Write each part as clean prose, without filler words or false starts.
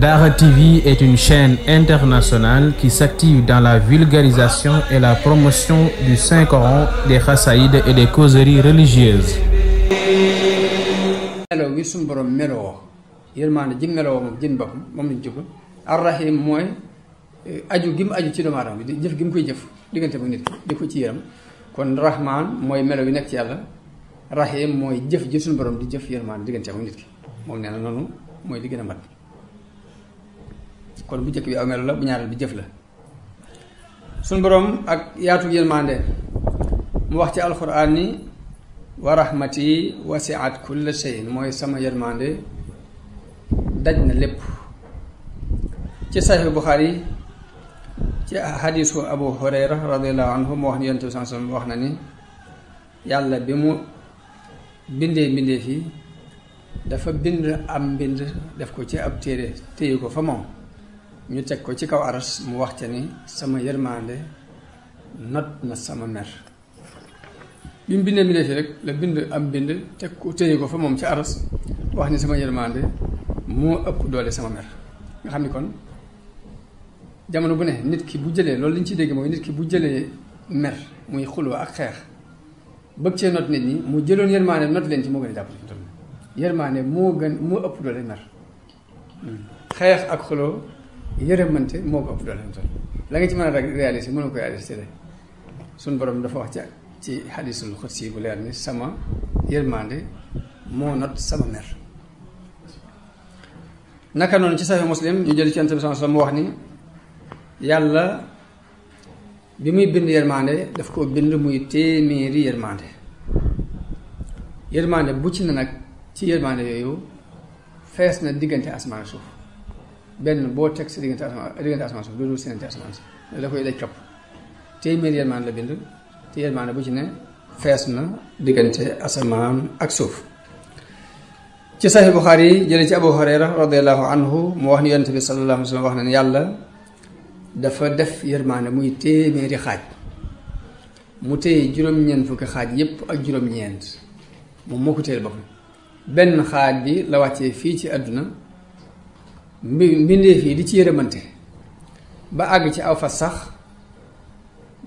Dara TV est une chaîne internationale qui s'active dans la vulgarisation et la promotion du Saint-Coran, des Khasaïd et des causeries religieuses. melo wi suñu borom meloo yërmaande ji meloo moom jën boppam moom lañ jóg ar-rahim mooy aju gi mu aju ci doomu aadama bi jëf gi mu koy jëf diggante bu nit ki di ko ci yërëm kon rahmaan mooy melo wi nekk ci yàlla rahim mooy jëf ji suñu borom di jëf yërmaande diggante bu nit ki moom nee na noonu mooy li gën a mat kon bu njëkk bi aw melo la bu ñaareel bi jëf la suñu borom ak yaatu yërmaande mu wax ci alxuraan ni wa rahmati wasi'at kulla shay'in mooy sama yërmande daj na lépp ci Sahih Bukhari ci hadisu Abu Hurayra radiyallahu anhu mu wax ni Yonent bi sallallahu alayhi wasallam wax na ni yàlla bi mu bindee fii dafa bind am mbind def ko ci ab téere téye ko fa moom ñu teg ko ci kaw aras mu wax ca ni sama yërmande not na sama mer bi mu bindee fi rek la bind am bind teg ko téye ko fa moom ci aras wax ni sama yërmande moo ëpp doole sama mer nga xam ni kon jamono bu ne nit ki bu jëlee loolu li ñu ci dégg mooy nit ki bu jëlee mer muy xuloo ak xeex bëgg cee not nit ñi mu jëloon yërmande not leen ci moo gën a jàpp yërmande moo ëpp doole mer xeex ak xuloo yërëmante moo ko ëpp doole la nga ci mën a réaliser mënoo ko réaliser suñu borom dafa wax ci hadisul xudsi bu leer ni sama yërmande moo not sama mer naka noonu ci Sahih Muslim ñu jël ci Yonent bi sallallahu alayhi wasallam mu wax ni yàlla bi muy bind yërmande daf koo bind muy téeméeri yërmande bu ci na nag ci yërmande yooyu fees na diggante asamaan suuf benn boo teg si diggante asamaan suuf loolu seenante asamaan si da koy daj kapp téeméeri yërmande la bind te yërmande bu ci ne fees na diggante asamaan ak suuf ci Sahih Bukhari jële ci Abu Hurayra radiyallahu anhu mu wax ni Yonent bi sallallahu alayhi wa sallam wax na ne yàlla dafa def yërmande muy téeméeri xaaj mu téye juróom-ñeent fukki xaaj yépp ak juróom-ñeent moom moo ko téyel boppam benn xaaj bi la wàccee fii ci àdduna mbindee fii di ci yërëmante ba àgg ci aw fas sax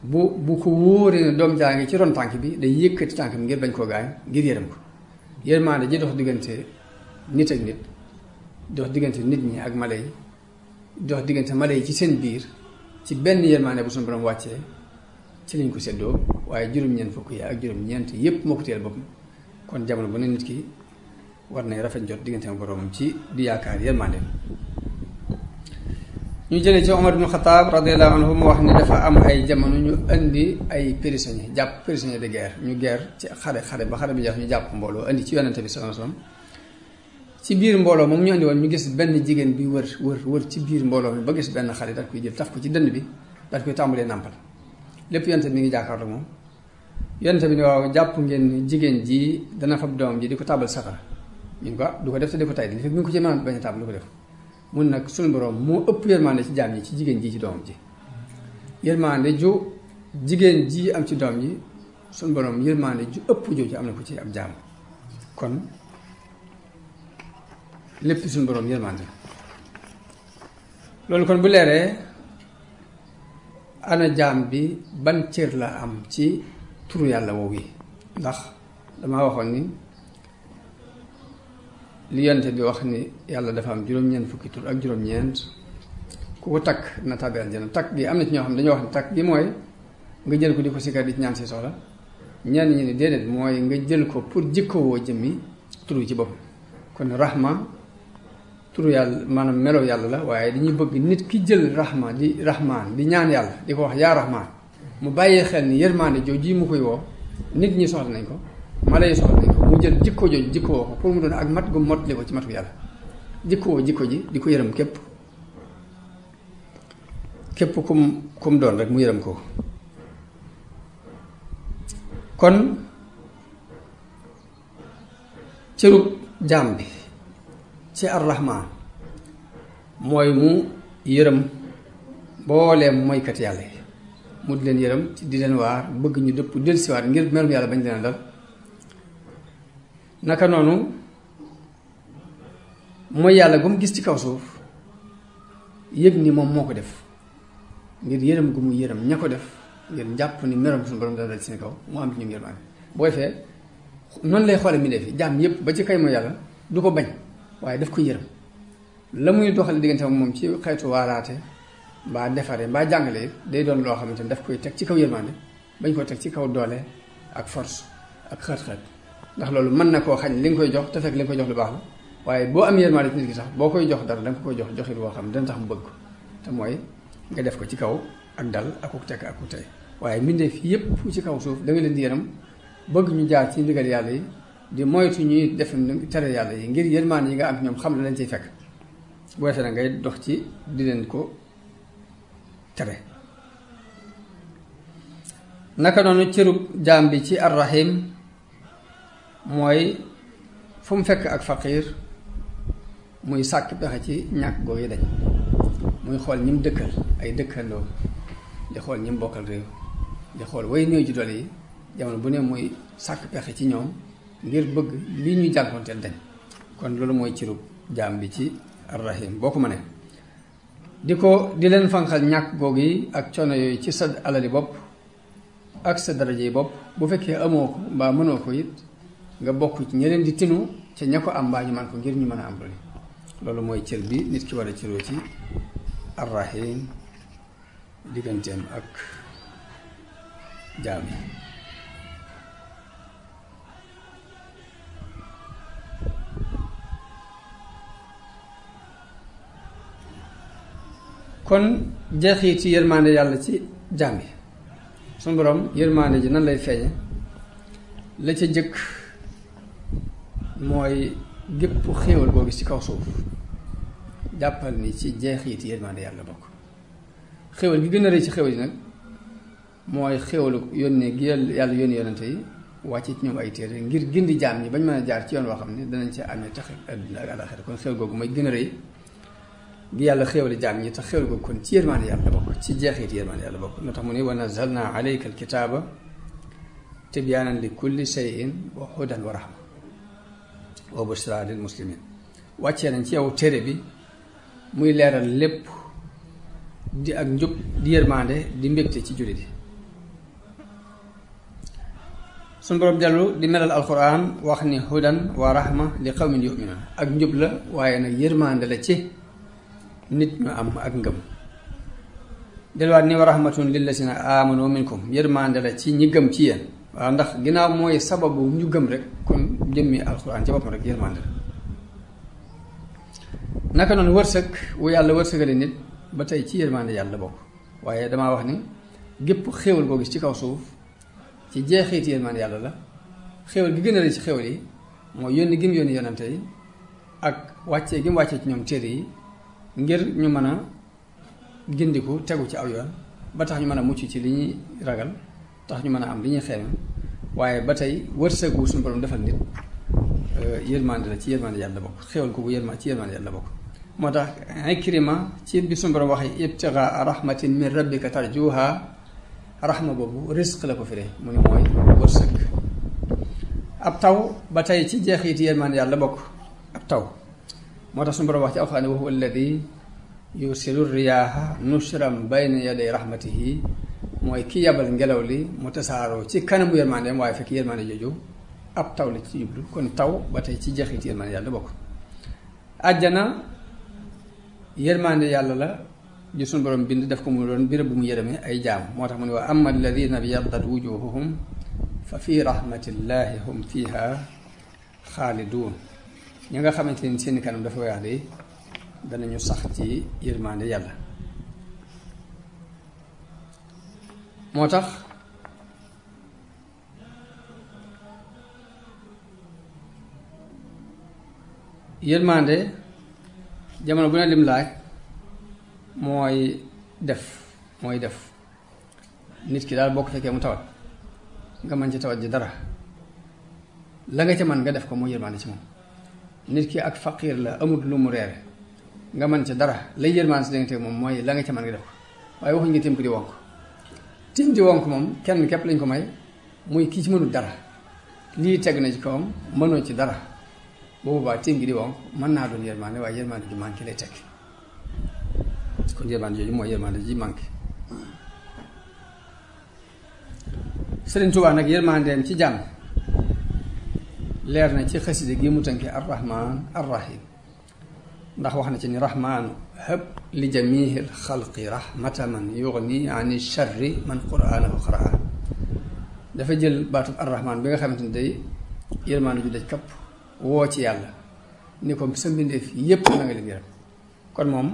bu ko wóoree ne doom jaa ngi ci ron tànk bi day yëkkati tànk bi ngir bañ koo gaañ ngir yërëm ko yërmande ji dox diggante nit ak nit dox diggante nit ñi ak mala yi dox diggante mala yi ci seen biir ci benn yërmande bu suñu borom wàccee ci lañ ko seddoo waaye juróom-ñeent fukk yi ak juróom-ñeent yépp moo ko teel boppam kon jamono bu ne nit ki war nay rafet jot diggante ak boroomam ci di yaakaar yërmande ñu jëlee ci Omar ibn Khattab radiyallahu anhu mu wax ni dafa am ay jamono ñu indi ay prisonniers jàpp prisonniers de guerre ñu guerre ci xare ba xare bi jeex ñu jàpp mbooloo indi ci Yonent bi sallallahu alayhi wasallam ci biir mbooloo moom ñu indi woon ñu gis benn jigéen bi wër ci biir mbooloo mi ba gis benn xale daal koy jël taf ko ci dënn bi daal koy tàmbalee nàmpal lépp Yonent bi mi ngi jàkkaarloo moom Yonent bi ne waaw jàpp ngeen jigéen ji dana fab doomam ji di ko tàbbal safara ñu ko du ko def te di ko tay li fekk mi ngi ko ci mën a bañ a tàbbal du ko def mun nag suñu borom moo ëpp yërmande ci jaam yi ci jigéen ji ci doomam ji yërmande ju jigéen ji am ci doom ji suñu borom yërmande ju ëpp jooju am na ko ci ab jaam kon lépp suñu borom yërmande loolu kon bu leeree ana jaam bi ban cër la am ci turu yàlla woowu yi ndax damaa waxoon ni li Yonent bi wax ni yàlla dafa am juróom-ñeent fukki tur ak juróom-ñeent ku ko takk na tàbbi aljana takk gi am na ci ñoo xam ne dañoo wax ne takk gi mooy nga jël ko di ko sikkar di ci ñaan si soxla ñenn ñi ne déedéet mooy nga jël ko pour jikkowoo jëmmi turu ci bopp kon rahma turu yàlla maanaam melo yàlla la waaye dañuy bëgg nit ki jël rahman di ñaan yàlla di ko wax yaa rahman mu bàyyee xel ni yërmaande jooju mu koy woo nit ñi soxla nañ ko mala yi soxla nañ ko mu jël jikko jooju jikkoo ko pour mu doon ak mat gu mottali ko ci matu yàlla jikkoo jikko ji di ko yërëm képp kum doon rek mu yërëm ko kon cërub jaam bi ci ar-rahman mooy mu yërëm mbooleem mooykat yàlla yi mu di leen yërëm ci di leen waar bëgg ñu dëpp dellusiwaat ngir melum yàlla bañ leen dal naka noonu mooy yàlla gu mu gis ci kaw suuf yëg ni moom moo ko def ngir yërëm gu mu yërëm ña ko def ngir njàpp ni meram suñu borom dana dal seen kaw mu am ci ñoom yërmaande booy fee noonu lay xoole mi def fi jaam yépp ba ci kay mooy yàlla du ko bañ waaye daf ko yërëm la muy doxale diggante ak moom ci xeetu waaraate mbaa defare mbaa jàngale day doon loo xamante ni daf koy teg ci kaw yërmaande bañ ko teg ci kaw doole ak force ak xët-xët ndax loolu mën na koo xañ li nga koy jox te fekk li nga koy jox lu baax la waaye boo am yërmaande ci nit ki sax boo koy jox dara da nga ko koy jox joxit woo xam ne dana tax mu bëgg ko te mooy nga def ko ci kaw ak dal ak ku tekk ak ku tey waaye mbindeef yépp ci kaw suuf da nga leen di yërëm bëgg ñu jaar ci ndigal yàlla yi di moytu ñuy def tere yàlla yi ngir yërmaande yi nga am ñoom xam la lañ ciy fekk bu defee na ngay dox ci di leen ko tere naka noonu cërub jaam bi ci arrahim mooy fu mu fekk ak faqiir muy sàkk pexe ci ñàkk googu dañ muy xool ñi mu dëkkal ay dëkkandoo di xool ñi mu bokkal réew di xool way néew ji doole yi jamono bu ne muy sàkk pexe ci ñoom ngir bëgg lii ñuy jànkoonteel dañ kon loolu mooy cërub jaam bi ci arrahim boo ko mënee di leen fanqal ñàkk googu yi ak coono yooyu ci sa alali bopp ak sa daraja yi bopp bu fekkee amoo ko mbaa mënoo ko it nga bokk ci ñeneen di tinu ca ña ko am mbaa ñu man ko ngir ñu mën a am loolu mooy cër bi nit ki war a cëroo ci arrahim digganteem ak jaam yi kon jeexit ci yërmaande yàlla ci jaam yi suñu borom yërmaande ji nan lay feeñe la ca jëkk mooy gépp xéewal boo gis ci kaw suuf jàppal ni ci jeexit yërmaande yàlla bokk xéewal gi gën a rëy ci xéewal yi nag mooy xéewalu yónnee gi yàlla yónni yonante yi wàcce ci ñoom ay téere ngir gindi jaam ñi bañ mën a jaar ci yoon woo xam ne danañ ci amee tax àdduna ak àllaaxira kon xéewal googu mooy gën a rëy gi yàlla xéewali jaam ñi te xéewal googu kon ci yërmaande yàlla bokk ci jeexit yërmaande yàlla bokk moo tax mu ne wa nazalna alayka alkitaaba tibyaanan li kulli shay'in wa hudan wa rahma wa bushra lil muslimin wàccee nañ ci yow téere bi muy leeral lépp di ak njub di yërmaande di mbégte ci jullit yi suñ borom dellu di melal alquran wax ni hudan wa rahma li qawmin yu'minun ak njub la waaye nag yërmaande la ci nit ñu am ak ngëm delluwaat ni wa rahmatun lillazina amanu minkum yërmaande la ci ñi gëm ci yéen waaw ndax ginnaaw mooy sababu ñu gëm rek kon jëmmi alquran ci boppam rek yërmaande la naka noonu wërsëg wu yàlla wërsëgale nit ba tey ci yërmaande yàlla bokk waaye damaa wax ni gépp xéewal boo gis ci kaw suuf ci jeexit yërmaande yàlla la xéewal gi gën a rëy ci xéewal yi mooy yónni gi mu yónni yonante yi ak wàccee gi mu wàccee ci ñoom téere yi ngir ñu mën a gindiku tegu ci aw yoon ba tax ñu mën a mucc ci li ñuy ragal tax ñu mën a am li ñuy xeeme waaye ba tey wërsëgu suñu borom defal nit yërmande la ci yërmande yàlla bokk xéwal ko bu ci yërmande yàlla bokk moo tax Ikrima ci bi suñu borom waxee ibtigaa rahmatin min rabbika tarjuha rahma boobu risque la ko firee mu ne mooy wërsëg ab taw ba tey ci jeexit yërmande yàlla bokk ab taw moo tax suñu borom wax ci alxuraan wa huwa alladi yursilu riyaaha nushran bayna yaday rahmatihi mooy ki yabal ngelaw li mu tasaaroo ci kanamu yërmandeem waaye fekk yërmande jooju ab taw la ci jublu kon taw ba tey ci jeexit yërmande yàlla bokk àjjana yërmande yàlla la ji suñu borom bind def ko mu doon birab bu mu yërëme ay jaam moo tax mu ne wa amma alladina byaddat wujuhuhum fa fi rahmatillahi hum fiha xaalidun ñi nga xamante ni seeni kanam dafa weex de danañu sax ci yërmande yàlla moo tax yërmande jamono bu ne lim laaj mooy def nit ki daal boo ko fekkee mu tawat nga mën ci tawat ji dara la nga ca mën nga def ko mooy yërmande ci moom nit ki ak faqiir la amut lu mu reere nga mën ca dara lay yërmande si danga moom mooy la nga ca mën nga def ko waaye waxuñ nga tiim ko di wonk tiim di wonk moom kenn képp lañ ko may muy kii ci mënul dara lii teg na ci kawam mënoo ci dara boobaa tiim gi di wonk mën naa doon yërmande waaye yërmande ji manqué lay tekki kon yërmande jooju mooy yërmande ji manqué. Sëriñ Tuubaa nag yërmandeem ci jàmm leer na ci xaside gi mu tënke arrahman arrahim ndax wax na ci ni rahmaanu hëb li jamihil xalqi rahmata man yugni ani sharri man quraanahu qaraa dafa jël baatub arrahman bi nga xamante ni day yërmande ju daj kapp woo ci yàlla ni ko sa mbindeef yépp na nga leen yërëm kon moom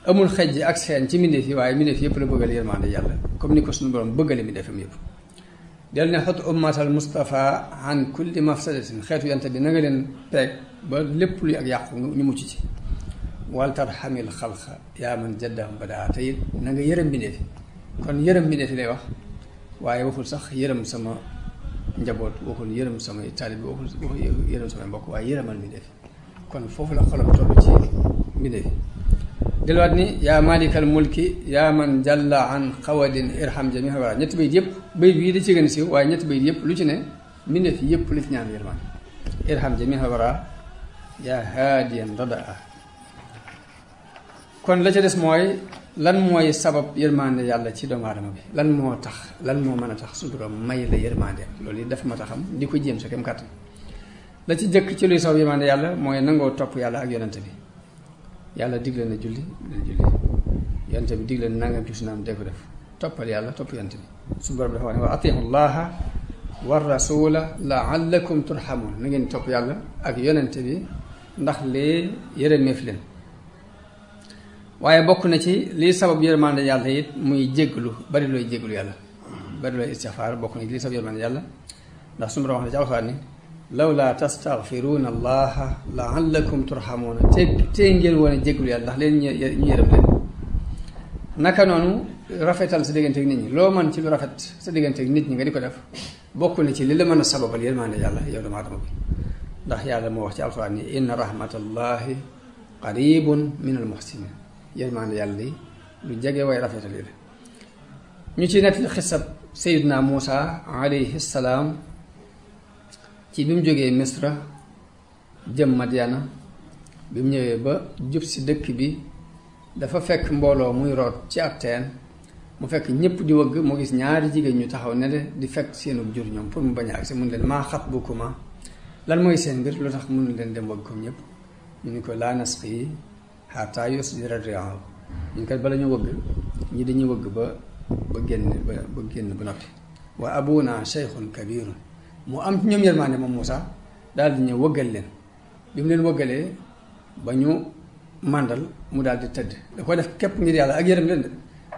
amul xejj ak seen ci mbindeef yi waaye mbindeef yépp la bëggal yërmande yàlla comme ni ko suñu borom bëggale mbindeefam yépp del ne xot ummatal Mustafa an kulli mafsadatin xeetu yante bi na nga leen peeg ba lépp luy ak yàqu ñu mucc ci wal tarxamil xalqa yaa man jaddahum badaa te it na nga yërëm mbindeef yi kon yërëm mbindeef yi lay wax waaye waxul sax yërëm sama njaboot waxul yërëm samay taalib waxul yërëm samay mbokk waaye yërëmal mbindeef yi kon foofu la xolam toll ci mbindeef yi delluwaat ni yaa malikal mulki yaa man jalla an xawadin irham jamiha wara ñetti bayit yëpp bayit bii da ci gën a siiw waaye ñetti bayit yëpp lu ci ne mbindeef yëpp lu ci ñaan yërmaan irham jamiha wara yaa haadiyan radaa kon la ca des mooy lan mooy sabab yërmande yàlla ci doomu aadama bi lan moo mën a tax suñu borom may la yërmande loolu yi dafa ma taxam di ko jéem sa kem kàttan la ci jëkk ci luy sabab yërmande yàlla mooy nangoo topp yàlla ak yonente bi yàlla digle na julli leen julli yonte bi digle na nangam ci sunaam dee ko def toppal yàlla topp yonte bi suñu borom dafa wax ne wa atiihu llaha wa rasula laallakum turhamun na ngeen topp yàlla ak yonente bi ndax lee yërëmeef leen waaye bokk na ci lii sabab yërmande yàlla it muy jégglu bari looy jégglu yàlla bari looy istixfaar bokk na ci lii sabab yërmande yàlla ndax suñu borom wax ne ci alxuraan ni lawla tastaghfiruuna allaha laallakum turhamuuna te ngeen woon a jégglu yàlla ndax leen ñu yërëm leen naka noonu rafetal sa diggante ak nit ñi loo mën ci lu rafet sa diggante ak nit ñi nga di ko def bokk na ci li la mën a sababal yërmande yàlla yow doomu aadama bi ndax yàlla moo wax ci alxuraan ni inna rahmatallahi qaribun min al muhsinin yërmande yàlla di lu jege way rafetal yi la ñu ci nettali xisab Seydina Muusa alayhi salaam ci bi mu jógee Misra jëm Madyana bi mu ñëwee ba jub si dëkk bi dafa fekk mbooloo muy root ci ab teen mu fekk ñëpp di wëgg mu gis ñaari jigéen ñu taxaw ne de di fekk seenu jur ñoom pour mu bañ a agsi mun leen maa xatbukuma lan mooy seen mbir lu tax mënul leen dem wëgg comme ñëpp ñu ni ko laa nasqi hattaa yusdira ar-ri'aa ñu kat bala ñu wëgg ñi dañuy wëgg ba génn ba noppi wa abuna shaykhun kabirun mu am ñoom yërmaande moom Moussa daal di ñëw wëggal leen bi mu leen wëggalee ba ñu màndal mu daal di tëdd da ko def képp ngir yàlla ak yërëm leen de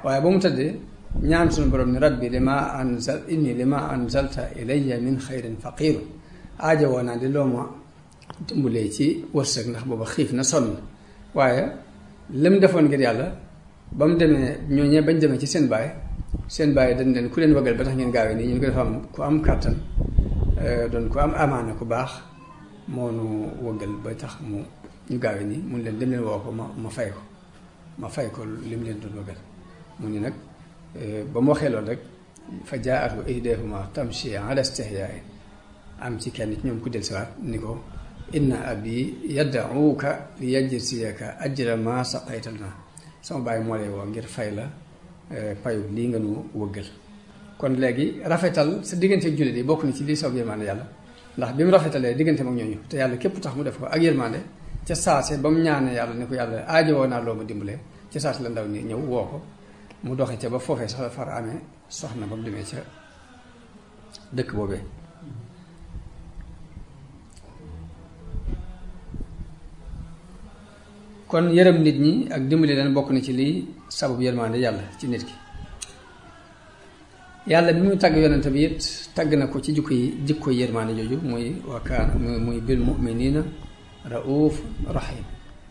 waaye ba mu tëddee ñaan suñu borom ni rabbi lima anzalta ilayya min xayrin faqiirun aaja woo naa di loo ma dimbalee ci wërsëg ndax booba xiif na sonn waaye lim defoon ngir yàlla ba mu demee ñooñee bañ demee ci seen baay dañ leen ku leen wëggal ba tax ngeen gaawee nii ñu ko dafa am ku am kàttan doon ku am amaana ku baax moo nu wëggal ba tax ñu gaawee nii mun leen dem leen woo ko ma fay ko li mu leen doon wëggal mu ni nag ba mu waxee loolu rek fa jaa'athu ihdaahuma tamshi ala istihyaa'in am ci kenn ci ñoom ku del siwaat ni ko inna abi yad'uuka li yajziyaka ajra ma saqayta lana sama bàyyi moo lay woo ngir fay la payu lii nga nu wëggal kon léegi rafetal sa diggante ak jullit yi bokk na ci lii sabab yërmande yàlla ndax bi mu rafetalee diggante ak ñooñu te yàlla képp tax mu def ko ak yërmande ca saase ba mu ñaanee yàlla ne ko yàlla aajowoo naa loo ma dimbalee ca saase la ndaw ni ñëw woo ko mu doxe ca ba foofee sax la far amee soxna ba mu demee ca dëkk boobee kon yërëm nit ñi ak dimbali leen bokk na ci lii sababu yërmande yàlla ci nit ki yàlla bi muy tàgg yonente bi it tàgg na ko ci jikko yërmande jooju muy bil mu'minina rauf rahim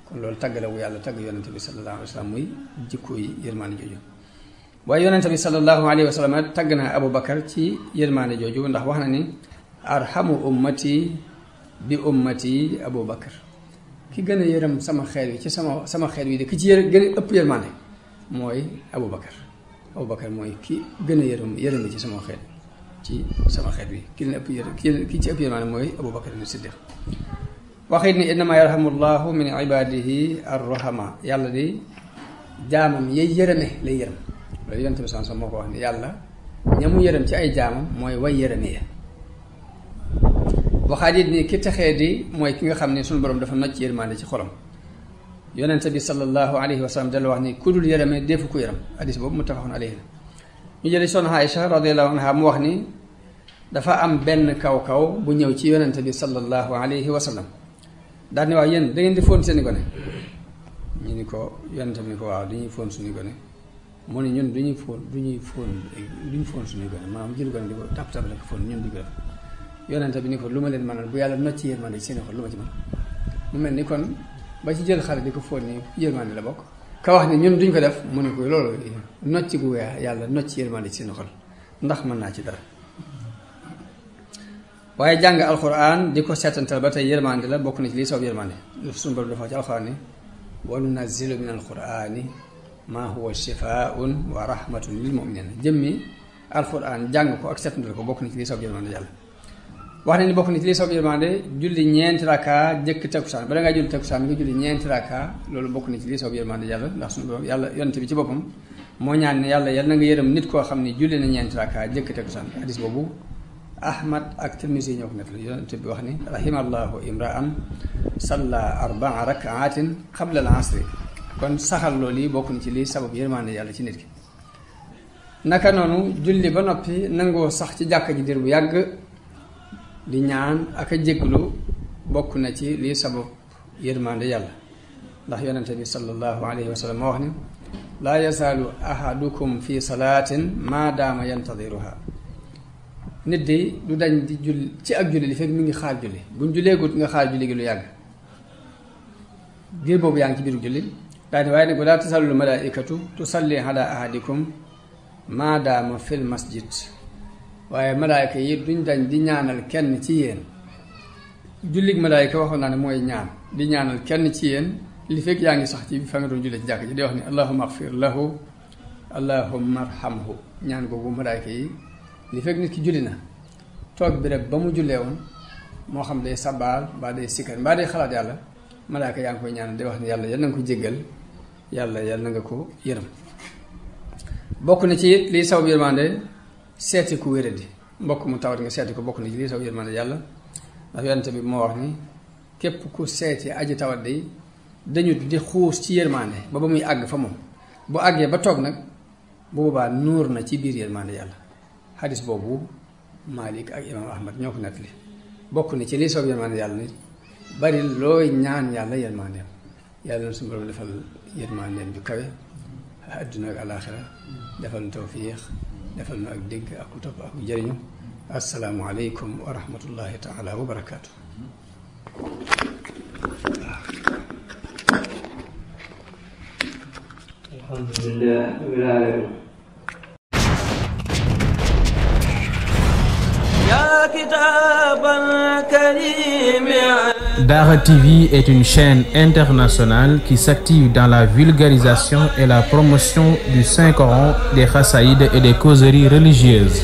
kon loolu tàgg la wu yàlla tàgg yonente bi sallallahu alayhi wa sallam muy jikko yi yërmande jooju waaye yonente bi sallallahu alayhi wa sallam tàgg na Abu Bakar ci yërmande jooju ndax wax na ni arhamu ummati bi ummati Abu Bakar ki gën a yërëm sama xeet wi ci sama xeet wi de ki ci gën a ëpp yërmande mooy Abu Bakar mooy ki gën a yërëm ci sama xeet wi ki ci ëpp yërmande mooy Abu Bakar ni Siddiq waxit ni innama yarhamullahu min ibadihi arrahama yàlla di jaamam yay yërëme lay yërëm loolu yonent bi sallallahu alayhi wasallam moo ko wax ni yàlla ñamu yërëm ci ay jaamam mooy way yërëme ya waxaat it ni ki texee di mooy ki nga xam ne suñu borom dafa nocc yërmande ci xolam yonent bi sallallahu alayhi wa sallam dala wax ni ku dul yërëme defu ko yërëm hadis boobu muttafaqun alayhi ñu jëli soxna Aïcha radiyallahu anha mu wax ni dafa am benn kaw bu ñëw ci yonent bi sallallahu alayhi wa sallam daal ni waaw yéen da ngeen di fóon seeni gone ñu ni ko yonent bi ni ko waaw dañuy fóon suñuy gone mu ne ñun duñuy fóon suñuy gone maanaam jël gone di ko tap la ko fóon ñun di ko def yonent bi ni ko lu ma leen mënal bu yàlla nocc yërmande ci seeni xol lu ma ci mën mu mel ni kon ba ci jël xale di ko fóon ni yërmande la bokk ka wax ni ñun duñ ko def mu ne ko loolu nocc gu yàlla nocc yërmande ci seeni xol ndax mën naa ci dara waaye jàng alquran di ko seetantal ba tey yërmande la bokk na ci lii soob yërmande suñu borom dafa wax ci alquran ni wa nunazzilu min alqurani ma huwa shifaun wa rahmatun lil mu'minin jëmmi alquran jàng ko ak seetantal ko bokk na ci lii soob yërmande yàlla wax nañu bokk na ci lii soob yërmande julli ñeenti raka jëkk takkusaan bala ngaa julli takkusaan nga julli ñeenti raka loolu bokk na ci lii soob yërmande yàlla ndax suñu borom yàlla yonent bi ci boppam moo ñaan ne yàlla na nga yërëm nit koo xam ne julli na ñeenti raka jëkk takkusaan hadis boobu Ahmad ak Tirmisi ñoo ko nettali yonent bi wax ni rahimallahu imra'an salla 4 rak'atin qabla al-asri kon saxal loolu yi bokk na ci lii sabab yërmande yàlla ci nit ki naka noonu julli ba noppi nangoo sax ci jàkka ji dir bu yàgg di ñaan ak a jégglu bokk na ci lii sabab yërmande yàlla ndax yonente bi sallallahu alayhi wa sallam moo wax ni laa yazaalu ahadukum fi salaatin maa daama yantadiruha nit di du dañ di julli ci ak julli li fekk mi ngi xaar julli buñ julleegut nga xaar julli gi lu yàgg biir boobu yaa ngi ci biiru julli daal di waaye ne ko laa tasallul malaikatu tusalli ala ahadikum maa daama fil masjid waaye malaayka yi duñ dañ di ñaanal kenn ci yéen jullig malaayka waxoon naa ne mooy ñaan di ñaanal kenn ci yéen li fekk yaa ngi sax ci fa nga doon jullee ci jàkk ji di wax ni allahumma agfir lahu allahumma arhamhu ñaan googu malaayka yi li fekk nit ki julli na toog bi rek ba mu jullee woon moo xam day sabaal mbaa day sikkar mbaa day xalaat yàlla malaayka yaa ngi koy ñaanal di wax ni yàlla yal na nga ko jéggal yàlla yal na nga ko yërëm bokk na ci liy sabab yërmande seeti ku wéradi mbokk mu tawat nga seeti ko bokk na ci lii sabab yërmande yàlla ndax yonent bi moo wax ni képp ku seeti aji tawat day dañu di xuus ci yërmande ba muy àgg fa moom bu àggee ba toog nag bu boobaa nuur na ci biir yërmande yàlla xadis boobu Malik ak imam Ahmad ñoo ko nettali bokk na ci lii sabab yërmande yàlla ni bari looy ñaan yàlla yërmandeem yàlla na suñu borom defal yërmandeem ju kawe adduna ak alaaxira defal nu tawfiix defal nu ak dégg ak ku topp ak jëriñu assalaamu aleykum wa rahmatullahi taala wa barakaatu. alhamdulillah rabbil alamin. Dara TV est une chaîne internationale qui s'active dans la vulgarisation et la promotion du Saint-Coran, des Khasaïd et des causeries religieuses.